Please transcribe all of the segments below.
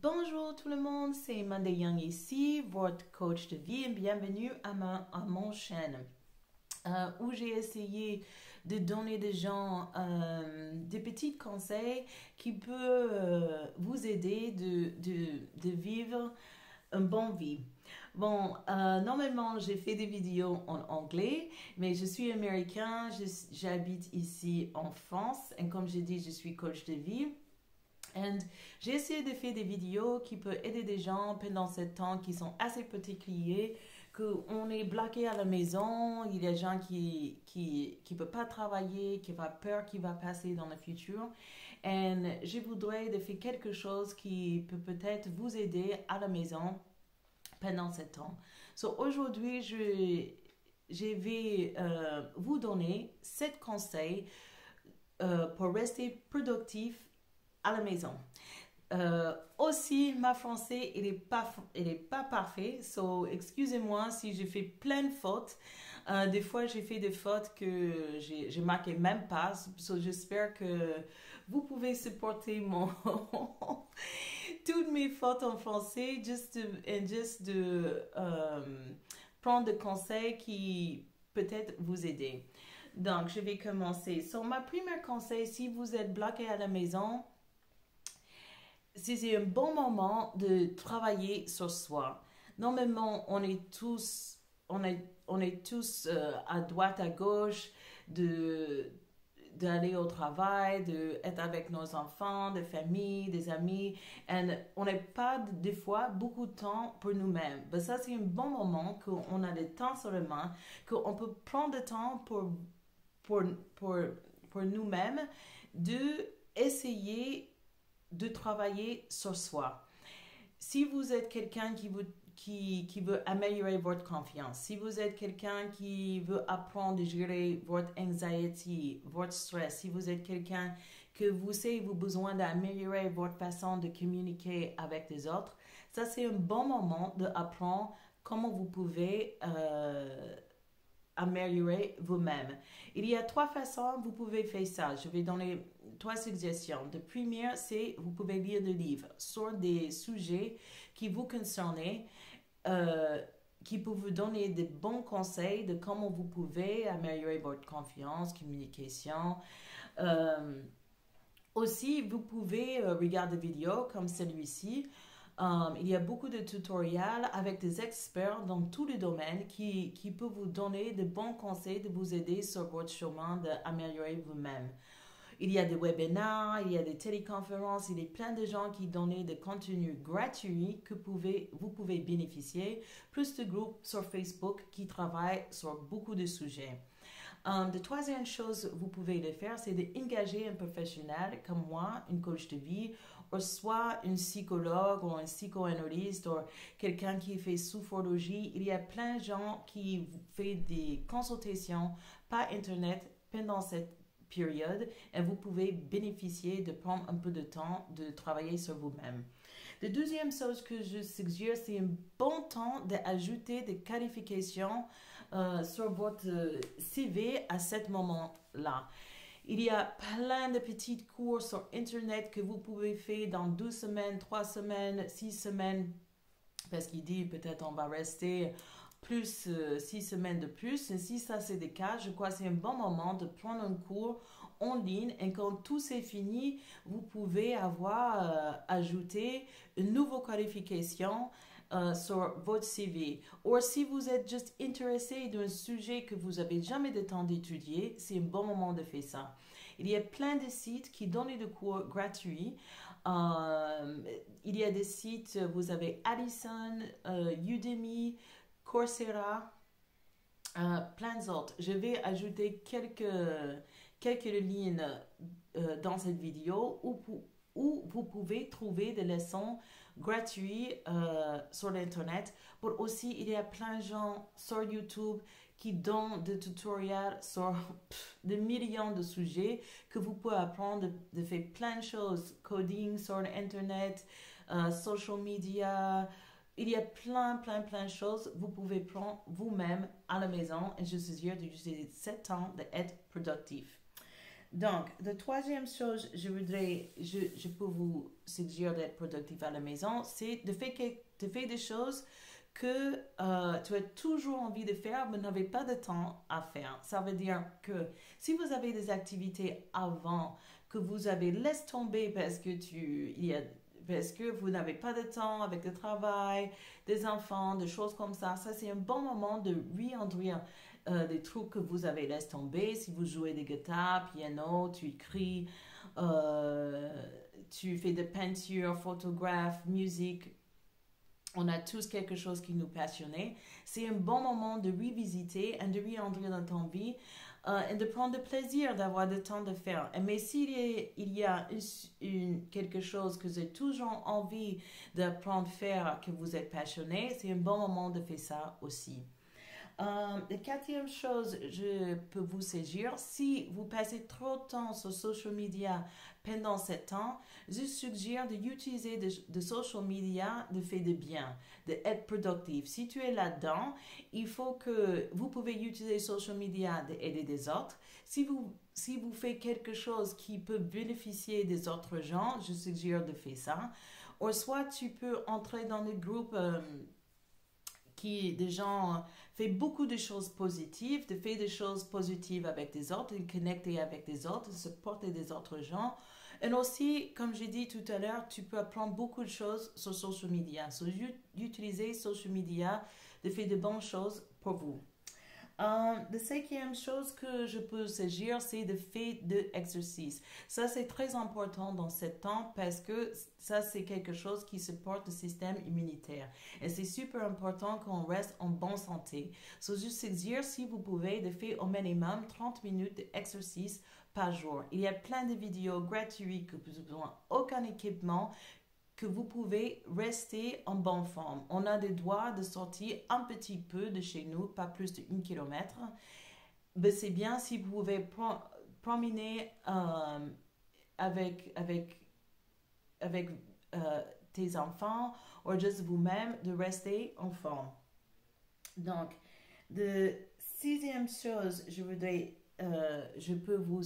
Bonjour tout le monde, c'est Monday Young ici, votre coach de vie et bienvenue à mon chaîne où j'ai essayé de donner des gens des petits conseils qui peuvent vous aider de vivre une bonne vie. Bon, normalement, j'ai fait des vidéos en anglais, mais je suis américain, j'habite ici en France et comme j'ai dit, je suis coach de vie. Et j'ai essayé de faire des vidéos qui peuvent aider des gens pendant ce temps qui sont assez particuliers, qu'on est bloqué à la maison, il y a des gens qui peuvent pas travailler, qui ont peur qui va passer dans le futur. Et je voudrais de faire quelque chose qui peut peut-être vous aider à la maison pendant ce temps. So, aujourd'hui, je vais vous donner 7 conseils pour rester productif à la maison. Aussi, ma français, il est pas parfait. So, excusez-moi si j'ai fait plein de fautes. Des fois, j'ai fait des fautes que j'ai marqué même pas. So, j'espère que vous pouvez supporter toutes mes fautes en français, just de prendre des conseils qui peut-être vous aider. Donc, je vais commencer. So, ma première conseil, si vous êtes bloqué à la maison, c'est un bon moment de travailler sur soi. Normalement, on est tous à droite, à gauche, de, d'aller au travail, d'être avec nos enfants, des familles, des amis. Et on n'a pas, des fois, beaucoup de temps pour nous-mêmes. Mais ça, c'est un bon moment qu'on a le temps sur les mains, qu'on peut prendre le temps pour, pour, pour nous-mêmes de essayer de travailler sur soi. Si vous êtes quelqu'un qui veut améliorer votre confiance, si vous êtes quelqu'un qui veut apprendre à gérer votre anxiety, votre stress, si vous êtes quelqu'un que vous savez vous besoin d'améliorer votre façon de communiquer avec les autres, ça c'est un bon moment d'apprendre comment vous pouvez améliorer vous-même. Il y a 3 façons vous pouvez faire ça. Je vais donner 3 suggestions. La première, c'est vous pouvez lire des livres sur des sujets qui vous concernent, qui peuvent vous donner de bons conseils de comment vous pouvez améliorer votre confiance, communication. Aussi, vous pouvez regarder des vidéos comme celui-ci. Il y a beaucoup de tutoriels avec des experts dans tous les domaines qui peuvent vous donner de bons conseils de vous aider sur votre chemin d'améliorer vous-même. Il y a des webinaires, il y a des téléconférences, il y a plein de gens qui donnent des contenus gratuits que vous pouvez bénéficier, plus de groupes sur Facebook qui travaillent sur beaucoup de sujets. La troisième chose que vous pouvez le faire, c'est d'engager un professionnel comme moi, une coach de vie, ou soit un psychologue ou un psychoanalyste ou quelqu'un qui fait sophrologie. Il y a plein de gens qui font des consultations par Internet pendant cette période et vous pouvez bénéficier de prendre un peu de temps de travailler sur vous-même. La deuxième chose que je suggère, c'est un bon temps d'ajouter des qualifications sur votre CV à ce moment-là. Il y a plein de petits cours sur Internet que vous pouvez faire dans 2 semaines, 3 semaines, 6 semaines, parce qu'il dit peut-être on va rester plus 6 semaines de plus. Et si ça c'est le cas, je crois que c'est un bon moment de prendre un cours en ligne et quand tout c'est fini, vous pouvez avoir ajouté une nouvelle qualification sur votre CV. Ou si vous êtes juste intéressé d'un sujet que vous n'avez jamais de temps d'étudier, c'est un bon moment de faire ça. Il y a plein de sites qui donnent des cours gratuits. Il y a des sites, vous avez Addison, Udemy, Coursera, plein d'autres. Je vais ajouter quelques lignes dans cette vidéo où vous pouvez trouver des leçons gratuites sur l'internet. Mais aussi, il y a plein de gens sur YouTube qui donnent des tutoriels sur des millions de sujets que vous pouvez apprendre de faire plein de choses. Coding sur l'internet, social media. Il y a plein de choses que vous pouvez prendre vous-même à la maison et je suis sûre d'utiliser 7 ans d'être productif. Donc, la troisième chose, je peux vous suggérer d'être productif à la maison, c'est de faire des choses que tu as toujours envie de faire, mais n'avez pas de temps à faire. Ça veut dire que si vous avez des activités avant que vous avez laissé tomber parce que vous n'avez pas de temps avec le travail, des enfants, des choses comme ça c'est un bon moment de réintroduire des trucs que vous avez laissé tomber. Si vous jouez des guitares, piano, tu écris, euh, tu fais de peinture, photographe, musique, on a tous quelque chose qui nous passionne. C'est un bon moment de revisiter et de réentrer dans ton vie et de prendre du plaisir d'avoir le temps de faire. Mais il y a quelque chose que j'ai toujours envie d'apprendre à faire, que vous êtes passionné, c'est un bon moment de faire ça aussi. La quatrième chose, je peux vous saisir, si vous passez trop de temps sur social media pendant ce temps, je suggère d'utiliser de social media de faire de bien, d'être productif. Si tu es là-dedans, il faut que vous pouvez utiliser social media d'aider des autres. Si vous faites quelque chose qui peut bénéficier des autres gens, je suggère de faire ça. Ou soit tu peux entrer dans des groupes qui des gens fait beaucoup de choses positives, de faire des choses positives avec des autres, de connecter avec des autres, de supporter des autres gens. Et aussi, comme j'ai dit tout à l'heure, tu peux apprendre beaucoup de choses sur social media. So, utiliser social media de faire de bonnes choses pour vous. La cinquième chose que je peux suggérer, c'est de faire de l'exercice. Ça, c'est très important dans ce temps parce que ça, c'est quelque chose qui supporte le système immunitaire. Et c'est super important qu'on reste en bonne santé. So, je suggère, si vous pouvez, de faire au minimum 30 minutes d'exercice par jour. Il y a plein de vidéos gratuites que vous n'avez besoin aucun équipement, que vous pouvez rester en bonne forme. On a des droits de sortir un petit peu de chez nous, pas plus de 1 kilomètre. Mais c'est bien si vous pouvez promener avec tes enfants ou juste vous-même de rester en forme. Donc, la sixième chose, je peux vous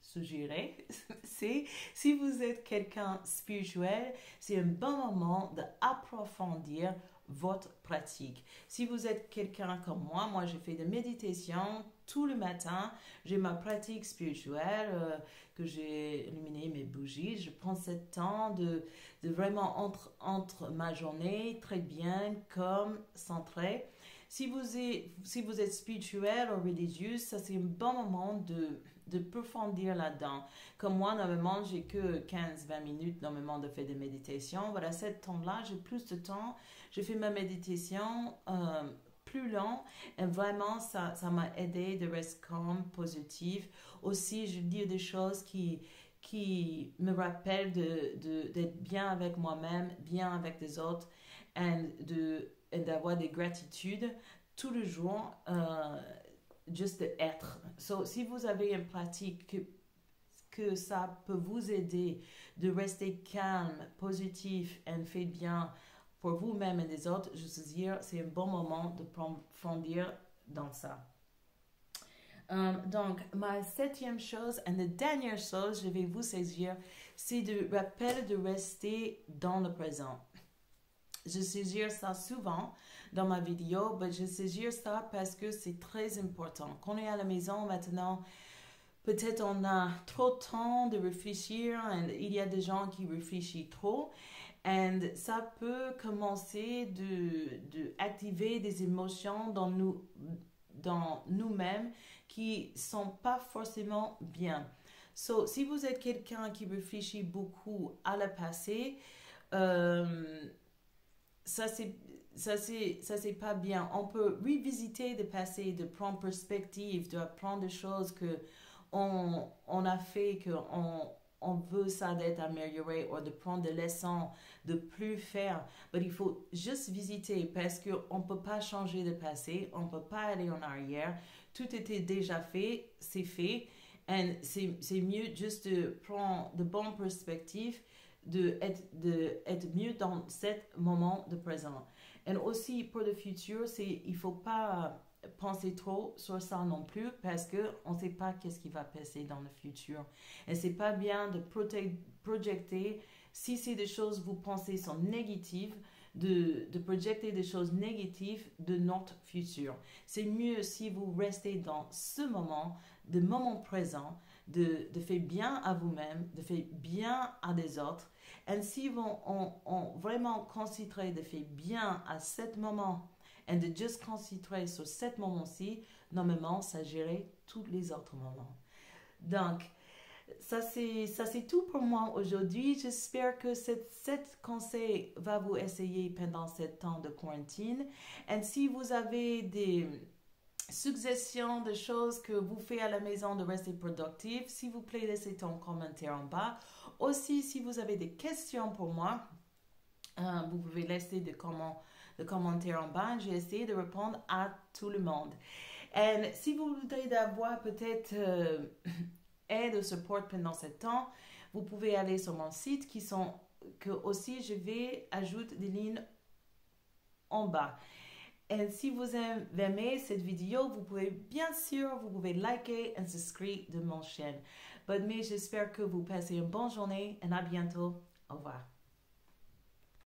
suggérer, c'est si vous êtes quelqu'un spirituel, c'est un bon moment d'approfondir votre pratique. Si vous êtes quelqu'un comme moi je fais de méditation tout le matin, j'ai ma pratique spirituelle que j'ai illuminé mes bougies. Je prends ce temps de vraiment entre ma journée très bien, comme centré. Si vous êtes spirituel ou religieux, ça c'est un bon moment de profondir là-dedans. Comme moi, normalement, j'ai que 15-20 minutes normalement de faire de méditation. Voilà, ce temps-là, j'ai plus de temps. Je fais ma méditation plus long et vraiment, ça m'a aidé de rester calme, positif. Aussi, je dis des choses qui me rappellent d'être bien avec moi-même, bien avec les autres et d'avoir des gratitudes tout le jour. Juste être. So, si vous avez une pratique que ça peut vous aider de rester calme, positif et fait bien pour vous-même et les autres, je veux dire, c'est un bon moment de profondir dans ça. Donc, ma septième chose et la dernière chose, je vais vous saisir, c'est de rappeler de rester dans le présent. Je suggère ça souvent dans ma vidéo, mais je suggère ça parce que c'est très important. Quand on est à la maison maintenant, peut-être on a trop de temps de réfléchir et il y a des gens qui réfléchissent trop. Et ça peut commencer de activer des émotions dans nous-mêmes qui sont pas forcément bien. So, si vous êtes quelqu'un qui réfléchit beaucoup à le passé, ça c'est pas bien. On peut revisiter le passé, de prendre perspective, d'apprendre des choses que on a fait, que on veut ça d'être amélioré, ou de prendre des leçons, de plus faire. Mais il faut juste visiter parce qu'on ne peut pas changer le passé, on ne peut pas aller en arrière. Tout était déjà fait, c'est fait. Et c'est mieux juste de prendre de bonnes perspectives, d'être mieux dans ce moment de présent. Et aussi pour le futur, il faut pas penser trop sur ça non plus parce que on ne sait pas qu'est-ce qui va passer dans le futur. Et c'est pas bien de projeter si c'est des choses vous pensez sont négatives, de projeter des choses négatives de notre futur. C'est mieux si vous restez dans ce moment, le moment présent, de faire bien à vous-même, de faire bien à des autres. Et si on vraiment considère de faire bien à ce moment et de juste concentrer sur ce moment-ci, normalement, ça gérait tous les autres moments. Donc, ça c'est tout pour moi aujourd'hui. J'espère que cet conseil va vous essayer pendant ce temps de quarantaine. Et si vous avez des suggestions de choses que vous faites à la maison de rester productif, s'il vous plaît, laissez un commentaire en bas. Aussi, si vous avez des questions pour moi, vous pouvez laisser des commentaires en bas. J'ai essayé de répondre à tout le monde. Et si vous voudrez avoir peut-être aide ou support pendant ce temps, vous pouvez aller sur mon site que aussi je vais ajouter des lignes en bas. Et si vous aimez cette vidéo, vous pouvez bien sûr, vous pouvez liker et subscribe de mon chaîne. Mais j'espère que vous passez une bonne journée et à bientôt. Au revoir.